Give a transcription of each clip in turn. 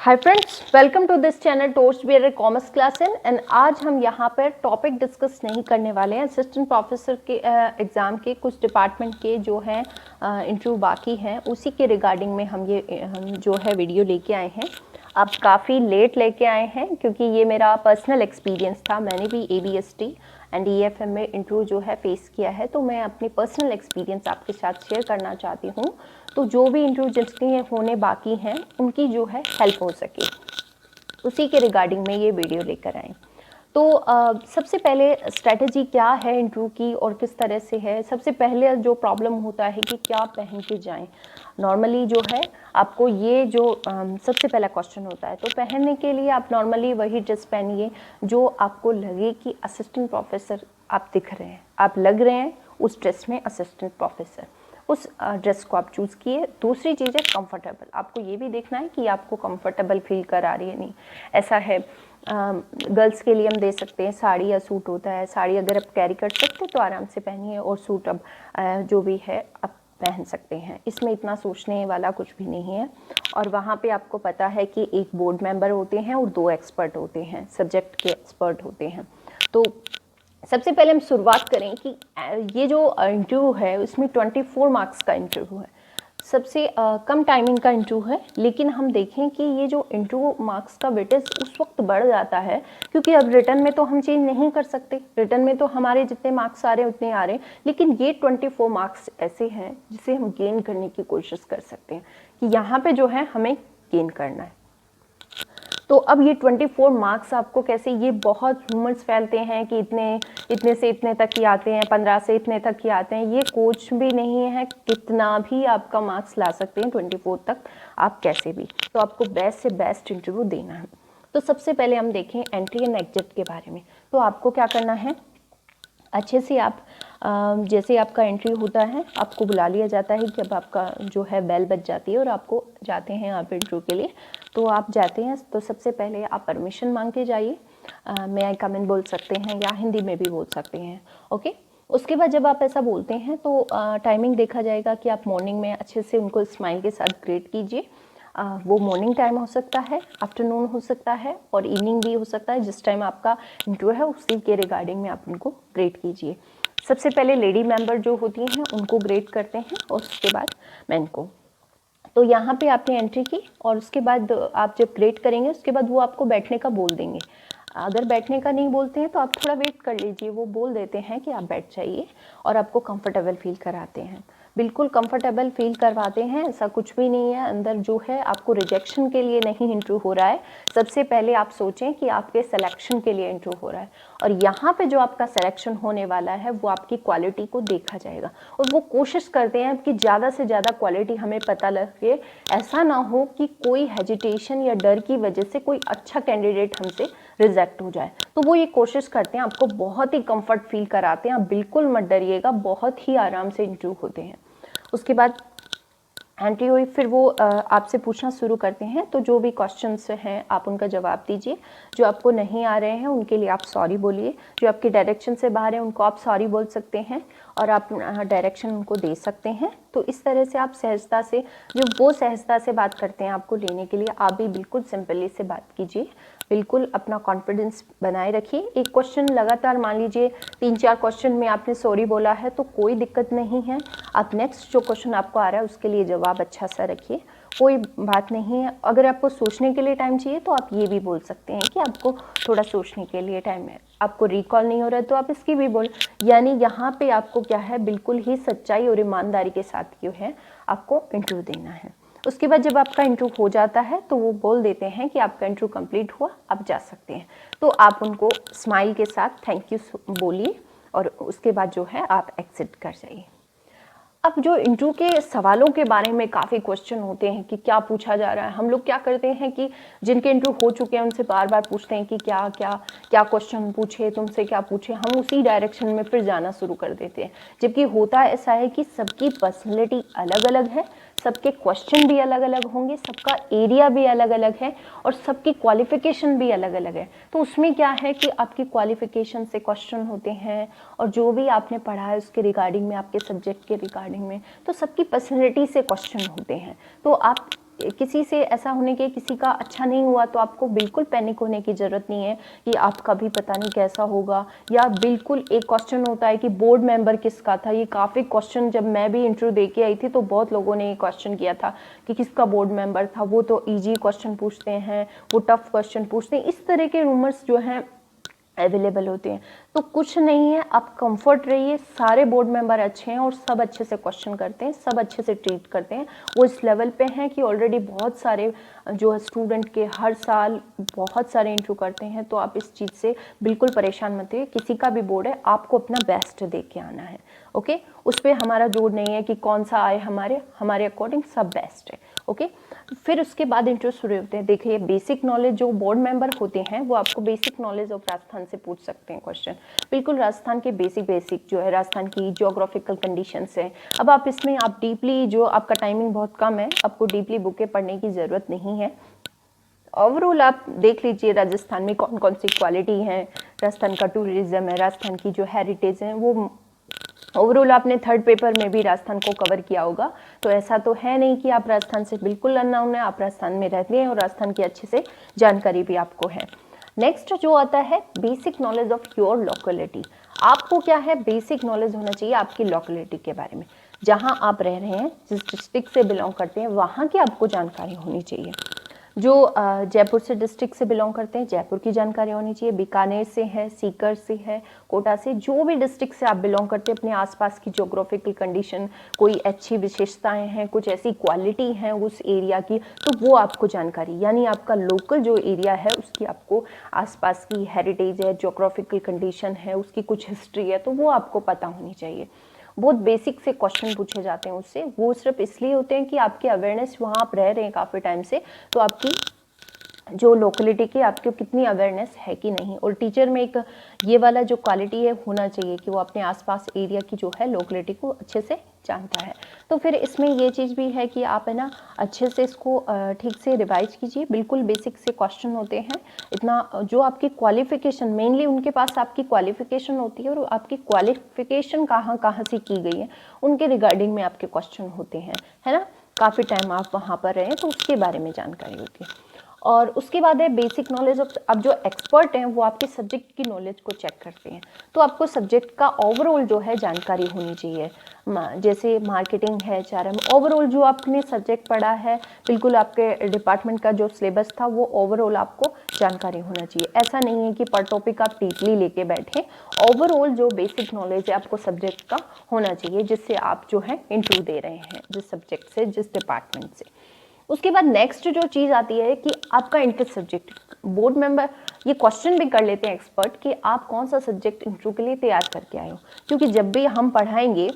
Hi friends, welcome to this channel toast bear commerce class and आज हम यहाँ पर टॉपिक डिस्कस नहीं करने वाले हैं। असिस्टेंट प्रोफेसर के एग्ज़ाम के कुछ डिपार्टमेंट के जो है इंटरव्यू बाकी हैं, उसी के रिगार्डिंग में हम जो है वीडियो लेके आए हैं। अब काफ़ी लेट लेके आए हैं क्योंकि ये मेरा पर्सनल एक्सपीरियंस था। मैंने भी ABST एंड EFM में इंटरव्यू जो है फेस किया है, तो मैं अपनी पर्सनल एक्सपीरियंस आपके साथ शेयर करना चाहती हूँ। तो जो भी इंटरव्यू जिसके होने बाकी हैं उनकी जो है हेल्प हो सके, उसी के रिगार्डिंग में ये वीडियो लेकर आए। तो सबसे पहले स्ट्रेटजी क्या है इंटरव्यू की और किस तरह से है। सबसे पहले जो प्रॉब्लम होता है कि क्या पहन के जाएं। नॉर्मली जो है आपको ये जो सबसे पहला क्वेश्चन होता है, तो पहनने के लिए आप नॉर्मली वही ड्रेस पहनिए जो आपको लगे कि असिस्टेंट प्रोफेसर आप दिख रहे हैं, आप लग रहे हैं उस ड्रेस में असिस्टेंट प्रोफेसर, उस ड्रेस को आप चूज़ किए। दूसरी चीज़ है कंफर्टेबल। आपको ये भी देखना है कि आपको कंफर्टेबल फील करा रही है नहीं। ऐसा है गर्ल्स के लिए हम दे सकते हैं साड़ी या सूट होता है। साड़ी अगर आप कैरी कर सकते तो आराम से पहनिए, और सूट अब जो भी है आप पहन सकते हैं। इसमें इतना सोचने वाला कुछ भी नहीं है। और वहाँ पे आपको पता है कि एक बोर्ड मेंबर होते हैं और 2 एक्सपर्ट होते हैं, सब्जेक्ट के एक्सपर्ट होते हैं। तो सबसे पहले हम शुरुआत करें कि ये जो इंटरव्यू है उसमें 24 मार्क्स का इंटरव्यू है। सबसे कम टाइमिंग का इंटरव्यू है, लेकिन हम देखें कि ये जो इंटरव्यू मार्क्स का वेटेज उस वक्त बढ़ जाता है क्योंकि अब रिटर्न में तो हम चेंज नहीं कर सकते। रिटर्न में तो हमारे जितने मार्क्स आ रहे हैं उतने आ रहे हैं, लेकिन ये 24 मार्क्स ऐसे हैं जिसे हम गेन करने की कोशिश कर सकते हैं कि यहाँ पे जो है हमें गेन करना है। तो अब ये 24 मार्क्स आपको कैसे, ये बहुत ह्यूमर्स फैलते हैं कि इतने से इतने तक ही आते हैं, 15 से इतने तक ही आते हैं। ये कुछ भी नहीं है, कितना भी आपका मार्क्स ला सकते हैं 24 तक आप कैसे भी। तो आपको बेस्ट से बेस्ट इंटरव्यू देना है। तो सबसे पहले हम देखें एंट्री एंड एग्जिट के बारे में। तो आपको क्या करना है, अच्छे से आप जैसे आपका एंट्री होता है आपको बुला लिया जाता है कि अब आपका जो है बेल बज जाती है और आपको जाते हैं आप इंटरव्यू के लिए। तो आप जाते हैं तो सबसे पहले आप परमिशन मांग के जाइए। मैं आई कम इन बोल सकते हैं या हिंदी में भी बोल सकते हैं, ओके। उसके बाद जब आप ऐसा बोलते हैं तो टाइमिंग देखा जाएगा कि आप मॉर्निंग में अच्छे से उनको स्माइल के साथ ग्रेट कीजिए। वो मॉर्निंग टाइम हो सकता है, आफ्टरनून हो सकता है और इवनिंग भी हो सकता है। जिस टाइम आपका इंटरव्यू है उसी के रिगार्डिंग में आप उनको ग्रेट कीजिए। सबसे पहले लेडी मेंबर जो होती हैं उनको ग्रेट करते हैं और उसके बाद मैन को। तो यहाँ पे आपने एंट्री की और उसके बाद आप जब ग्रेट करेंगे उसके बाद वो आपको बैठने का बोल देंगे। अगर बैठने का नहीं बोलते हैं तो आप थोड़ा वेट कर लीजिए, वो बोल देते हैं कि आप बैठ जाइए और आपको कंफर्टेबल फील कराते हैं। बिल्कुल कंफर्टेबल फील करवाते हैं, ऐसा कुछ भी नहीं है। अंदर जो है आपको रिजेक्शन के लिए नहीं इंटरव्यू हो रहा है। सबसे पहले आप सोचें कि आपके सिलेक्शन के लिए इंटरव्यू हो रहा है, और यहाँ पे जो आपका सिलेक्शन होने वाला है वो आपकी क्वालिटी को देखा जाएगा। और वो कोशिश करते हैं कि ज़्यादा से ज़्यादा क्वालिटी हमें पता लगे। ऐसा ना हो कि कोई हेजिटेशन या डर की वजह से कोई अच्छा कैंडिडेट हमसे रिजेक्ट हो जाए। तो वो ये कोशिश करते हैं आपको बहुत ही कंफर्ट फील कराते हैं। आप बिल्कुल मत डरिएगा, बहुत ही आराम से इंटरव्यू होते हैं। उसके बाद एंट्री हुई, फिर वो आपसे पूछना शुरू करते हैं। तो जो भी क्वेश्चंस हैं आप उनका जवाब दीजिए। जो आपको नहीं आ रहे हैं उनके लिए आप सॉरी बोलिए। जो आपके डायरेक्शन से बाहर है उनको आप सॉरी बोल सकते हैं और आप डायरेक्शन उनको दे सकते हैं। तो इस तरह से आप सहजता से, जो वो सहजता से बात करते हैं आपको लेने के लिए, आप भी बिल्कुल सिंपली से बात कीजिए। बिल्कुल अपना कॉन्फिडेंस बनाए रखिए। एक क्वेश्चन लगातार, मान लीजिए 3-4 क्वेश्चन में आपने सॉरी बोला है तो कोई दिक्कत नहीं है। आप नेक्स्ट जो क्वेश्चन आपको आ रहा है उसके लिए जवाब अच्छा सा रखिए, कोई बात नहीं है। अगर आपको सोचने के लिए टाइम चाहिए तो आप ये भी बोल सकते हैं कि आपको थोड़ा सोचने के लिए टाइम है। आपको रिकॉल नहीं हो रहा है तो आप इसकी भी बोल, यानी यहाँ पे आपको क्या है, बिल्कुल ही सच्चाई और ईमानदारी के साथ क्यों है आपको इंटरव्यू देना है। उसके बाद जब आपका इंटरव्यू हो जाता है तो वो बोल देते हैं कि आपका इंटरव्यू कंप्लीट हुआ, आप जा सकते हैं। तो आप उनको स्माइल के साथ थैंक यू बोलिए और उसके बाद जो है आप एग्जिट कर जाइए। अब जो इंटरव्यू के सवालों के बारे में काफ़ी क्वेश्चन होते हैं कि क्या पूछा जा रहा है। हम लोग क्या करते हैं कि जिनके इंटरव्यू हो चुके हैं उनसे बार बार पूछते हैं कि क्या क्या क्या क्वेश्चन पूछे, तुमसे क्या पूछे। हम उसी डायरेक्शन में फिर जाना शुरू कर देते हैं, जबकि होता ऐसा है कि सबकी पर्सनैलिटी अलग अलग है, सबके क्वेश्चन भी अलग अलग होंगे, सबका एरिया भी अलग अलग है और सबकी क्वालिफिकेशन भी अलग अलग है। तो उसमें क्या है कि आपकी क्वालिफिकेशन से क्वेश्चन होते हैं और जो भी आपने पढ़ा है उसके रिगार्डिंग में, आपके सब्जेक्ट के रिगार्डिंग में, तो सबकी पर्सनैलिटी से क्वेश्चन होते हैं। तो आप किसी से ऐसा होने के किसी का अच्छा नहीं हुआ तो आपको बिल्कुल पैनिक होने की ज़रूरत नहीं है कि आपका भी पता नहीं कैसा होगा। या बिल्कुल एक क्वेश्चन होता है कि बोर्ड मेंबर किसका था, ये काफ़ी क्वेश्चन जब मैं भी इंटरव्यू दे के आई थी तो बहुत लोगों ने ये क्वेश्चन किया था कि किसका बोर्ड मेंबर था, वो तो ईजी क्वेश्चन पूछते हैं, वो टफ क्वेश्चन पूछते हैं, इस तरह के रूमर्स जो हैं अवेलेबल होते हैं। तो कुछ नहीं है, आप कंफर्ट रहिए, सारे बोर्ड मेंबर अच्छे हैं और सब अच्छे से क्वेश्चन करते हैं, सब अच्छे से ट्रीट करते हैं। वो इस लेवल पे हैं कि ऑलरेडी बहुत सारे जो है स्टूडेंट के हर साल बहुत सारे इंटरव्यू करते हैं। तो आप इस चीज़ से बिल्कुल परेशान मत होइए, किसी का भी बोर्ड है आपको अपना बेस्ट दे के आना है। ओके, उस पर हमारा जोर नहीं है कि कौन सा आए, हमारे अकॉर्डिंग सब बेस्ट है। ओके, फिर उसके बाद इंटरव्यू शुरू होते हैं। देखिए बेसिक नॉलेज, जो बोर्ड मेंबर होते हैं वो आपको बेसिक नॉलेज ऑफ राजस्थान से पूछ सकते हैं क्वेश्चन, बिल्कुल राजस्थान के बेसिक जो है राजस्थान की जियोग्राफिकल कंडीशंस है। अब आप इसमें आप डीपली, जो आपका टाइमिंग बहुत कम है, आपको डीपली बुकें पढ़ने की ज़रूरत नहीं है। ओवरऑल आप देख लीजिए राजस्थान में कौन कौन सी क्वालिटी है, राजस्थान का टूरिज्म है, राजस्थान की जो हेरिटेज है, वो ओवरऑल आपने थर्ड पेपर में भी राजस्थान को कवर किया होगा। तो ऐसा तो है नहीं कि आप राजस्थान से बिल्कुल अननोन है, आप राजस्थान में रहते हैं और राजस्थान की अच्छे से जानकारी भी आपको है। नेक्स्ट जो आता है basic knowledge of your locality. आपको क्या है, बेसिक नॉलेज होना चाहिए आपकी लोकेलिटी के बारे में, जहाँ आप रह रहे हैं, जिस डिस्ट्रिक्ट से बिलोंग करते हैं वहाँ की आपको जानकारी होनी चाहिए। जो जयपुर से डिस्ट्रिक्ट से बिलोंग करते हैं, जयपुर की जानकारी होनी चाहिए। बीकानेर से है, सीकर से है, कोटा से, जो भी डिस्ट्रिक्ट से आप बिलोंग करते हैं, अपने आसपास की ज्योग्राफिकल कंडीशन, कोई अच्छी विशेषताएं हैं, कुछ ऐसी क्वालिटी हैं उस एरिया की, तो वो आपको जानकारी, यानी आपका लोकल जो एरिया है उसकी आपको आसपास की हेरिटेज है, ज्योग्राफिकल कंडीशन है, उसकी कुछ हिस्ट्री है, तो वो आपको पता होनी चाहिए। बहुत बेसिक से क्वेश्चन पूछे जाते हैं उससे, वो सिर्फ इसलिए होते हैं कि आपकी अवेयरनेस, वहाँ आप रह रहे हैं काफ़ी टाइम से, तो आपकी जो लोकेलिटी की आपको कितनी अवेयरनेस है कि नहीं। और टीचर में एक ये वाला जो क्वालिटी है होना चाहिए कि वो अपने आसपास एरिया की जो है लोकेलिटी को अच्छे से जानता है। तो फिर इसमें ये चीज़ भी है कि आप है ना अच्छे से इसको ठीक से रिवाइज कीजिए। बिल्कुल बेसिक से क्वेश्चन होते हैं, इतना जो आपकी क्वालिफिकेशन, मेनली उनके पास आपकी क्वालिफिकेशन होती है और आपकी क्वालिफिकेशन कहाँ कहाँ से की गई है उनके रिगार्डिंग में आपके क्वेश्चन होते हैं, है ना। काफ़ी टाइम आप वहाँ पर रहें तो उसके बारे में जानकारी होती है। और उसके बाद है बेसिक नॉलेज ऑफ, अब जो एक्सपर्ट हैं वो आपके सब्जेक्ट की नॉलेज को चेक करते हैं, तो आपको सब्जेक्ट का ओवरऑल जो है जानकारी होनी चाहिए। जैसे मार्केटिंग है, HRM, ओवरऑल जो आपने सब्जेक्ट पढ़ा है, बिल्कुल आपके डिपार्टमेंट का जो सिलेबस था वो ओवरऑल आपको जानकारी होना चाहिए। ऐसा नहीं है कि पर टॉपिक आप डीपली लेके बैठे, ओवरऑल जो बेसिक नॉलेज है आपको सब्जेक्ट का होना चाहिए, जिससे आप जो है इंटरव्यू दे रहे हैं, जिस सब्जेक्ट से, जिस डिपार्टमेंट से। उसके बाद नेक्स्ट जो चीज़ आती है कि आपका इंटरेस्ट सब्जेक्ट। बोर्ड मेंबर ये क्वेश्चन भी कर लेते हैं एक्सपर्ट कि आप कौन सा सब्जेक्ट इंटरव्यू के लिए तैयार करके आए हो, क्योंकि जब भी हम पढ़ाएंगे,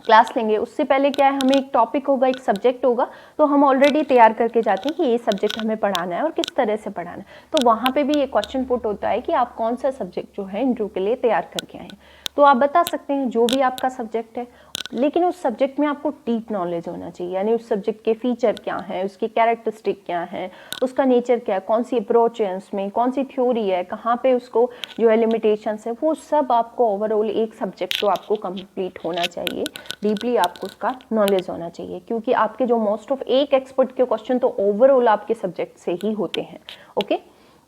क्लास लेंगे, उससे पहले क्या है, हमें एक टॉपिक होगा, एक सब्जेक्ट होगा, तो हम ऑलरेडी तैयार करके जाते हैं कि ये सब्जेक्ट हमें पढ़ाना है और किस तरह से पढ़ाना है। तो वहाँ पे भी ये क्वेश्चन पुट होता है कि आप कौन सा सब्जेक्ट जो है इंटरव्यू के लिए तैयार करके आए हैं। तो आप बता सकते हैं जो भी आपका सब्जेक्ट है, लेकिन उस सब्जेक्ट में आपको डीप नॉलेज होना चाहिए, यानी उस सब्जेक्ट के फीचर क्या हैं, उसकी कैरेक्टरिस्टिक क्या है, उसका नेचर क्या है, कौन सी अप्रोच है उसमें, कौन सी थ्योरी है, कहाँ पे उसको जो है लिमिटेशंस है, वो सब आपको ओवरऑल एक सब्जेक्ट तो आपको कंप्लीट होना चाहिए, डीपली आपको उसका नॉलेज होना चाहिए, क्योंकि आपके जो मोस्ट ऑफ एक एक्सपर्ट के क्वेश्चन तो ओवरऑल आपके सब्जेक्ट से ही होते हैं। ओके,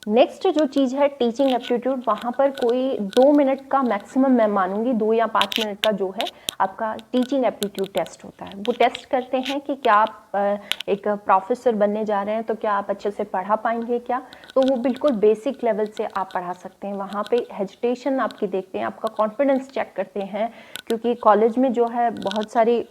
नेक्स्ट जो चीज़ है टीचिंग एप्टीट्यूड, वहाँ पर कोई 2 मिनट का मैक्सिमम मैं मानूंगी, 2 या 5 मिनट का जो है आपका टीचिंग एप्टीट्यूड टेस्ट होता है। वो टेस्ट करते हैं कि क्या आप एक प्रोफेसर बनने जा रहे हैं, तो क्या आप अच्छे से पढ़ा पाएंगे क्या। तो वो बिल्कुल बेसिक लेवल से आप पढ़ा सकते हैं। वहाँ पे हेजिटेशन आपकी देखते हैं, आपका कॉन्फिडेंस चेक करते हैं, क्योंकि कॉलेज में जो है बहुत सारी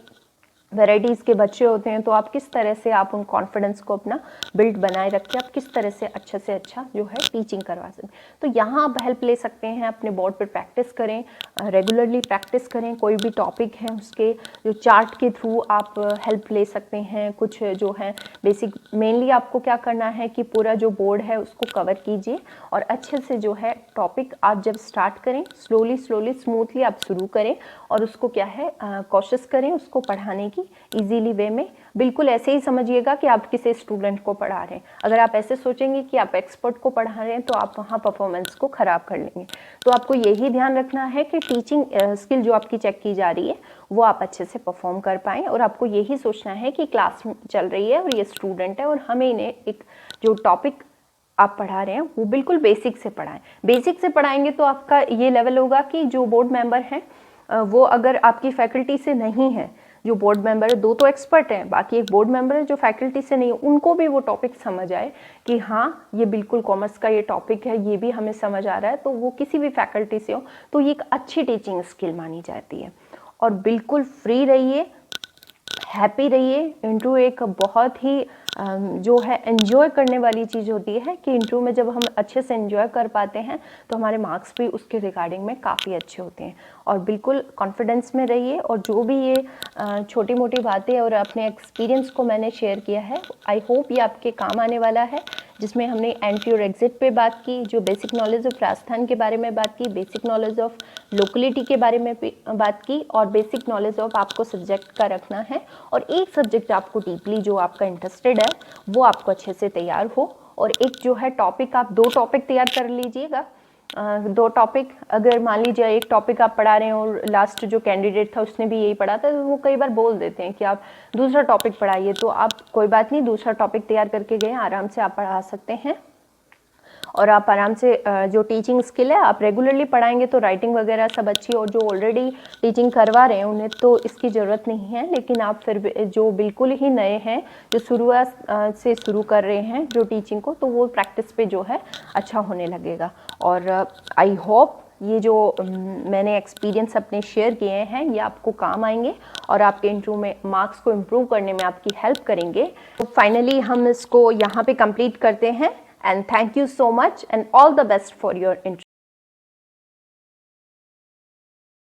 वैराइटीज़ के बच्चे होते हैं, तो आप किस तरह से आप उन कॉन्फिडेंस को अपना बिल्ड बनाए रखें, आप किस तरह से अच्छा जो है टीचिंग करवा सकते हैं। तो यहाँ आप हेल्प ले सकते हैं, अपने बोर्ड पर प्रैक्टिस करें, रेगुलरली प्रैक्टिस करें। कोई भी टॉपिक है उसके जो चार्ट के थ्रू आप हेल्प ले सकते हैं। कुछ जो है बेसिक, मेनली आपको क्या करना है कि पूरा जो बोर्ड है उसको कवर कीजिए और अच्छे से जो है टॉपिक आप जब स्टार्ट करें, स्लोली स्मूथली आप शुरू करें और उसको क्या है कोशिश करें उसको पढ़ाने की, ही इजीली वे में। बिल्कुल ऐसे ही समझिएगा कि आप किसी स्टूडेंट को पढ़ा रहे हैं। अगर आप ऐसे सोचेंगे कि आप एक्सपर्ट को पढ़ा रहे हैं तो आप वहाँ परफॉर्मेंस को ख़राब कर लेंगे। तो आपको यही ध्यान रखना है कि टीचिंग स्किल जो आपकी चेक की जा रही है वो आप अच्छे से परफॉर्म कर पाएँ, और आपको यही सोचना है कि क्लास चल रही है और ये स्टूडेंट है और हमें इन्हें एक जो टॉपिक आप पढ़ा रहे हैं वो बिल्कुल बेसिक से पढ़ाएं। बेसिक से पढ़ाएंगे तो आपका ये लेवल होगा कि जो बोर्ड मेंबर हैं वो अगर आपकी फैकल्टी से नहीं है, जो बोर्ड मेंबर है, 2 तो एक्सपर्ट हैं, बाकी एक बोर्ड मेंबर है जो फैकल्टी से नहीं है, उनको भी वो टॉपिक समझ आए कि हाँ ये बिल्कुल कॉमर्स का ये टॉपिक है, ये भी हमें समझ आ रहा है, तो वो किसी भी फैकल्टी से हो तो ये एक अच्छी टीचिंग स्किल मानी जाती है। और बिल्कुल फ्री रहिए, हैप्पी रहिए। इंटरव्यू एक बहुत ही जो है एंजॉय करने वाली चीज़ होती है कि इंटरव्यू में जब हम अच्छे से एंजॉय कर पाते हैं तो हमारे मार्क्स भी उसके रिगार्डिंग में काफ़ी अच्छे होते हैं। और बिल्कुल कॉन्फिडेंस में रहिए, और जो भी ये छोटी मोटी बातें और अपने एक्सपीरियंस को मैंने शेयर किया है, आई होप ये आपके काम आने वाला है, जिसमें हमने एंट्री और एग्जिट पे बात की, जो बेसिक नॉलेज ऑफ राजस्थान के बारे में बात की, बेसिक नॉलेज ऑफ लोकलिटी के बारे में बात की, और बेसिक नॉलेज ऑफ आपको सब्जेक्ट का रखना है, और एक सब्जेक्ट आपको डीपली जो आपका इंटरेस्टेड है वो आपको अच्छे से तैयार हो। और एक जो है टॉपिक, आप 2 टॉपिक तैयार कर लीजिएगा। 2 टॉपिक, अगर मान लीजिए एक टॉपिक आप पढ़ा रहे हैं और लास्ट जो कैंडिडेट था उसने भी यही पढ़ा था, तो वो कई बार बोल देते हैं कि आप दूसरा टॉपिक पढ़ाइए, तो आप कोई बात नहीं, दूसरा टॉपिक तैयार करके गए, आराम से आप पढ़ा सकते हैं। और आप आराम से जो टीचिंग स्किल है आप रेगुलरली पढ़ाएंगे तो राइटिंग वगैरह सब अच्छी, और जो ऑलरेडी टीचिंग करवा रहे हैं उन्हें तो इसकी ज़रूरत नहीं है, लेकिन आप फिर जो बिल्कुल ही नए हैं, जो शुरुआत से शुरू कर रहे हैं जो टीचिंग को, तो वो प्रैक्टिस पे जो है अच्छा होने लगेगा। और आई होप ये जो मैंने एक्सपीरियंस अपने शेयर किए हैं ये आपको काम आएंगे और आपके इंटरव्यू में मार्क्स को इम्प्रूव करने में आपकी हेल्प करेंगे। तो फाइनली हम इसको यहाँ पे कंप्लीट करते हैं, and thank you so much and all the best for your interview.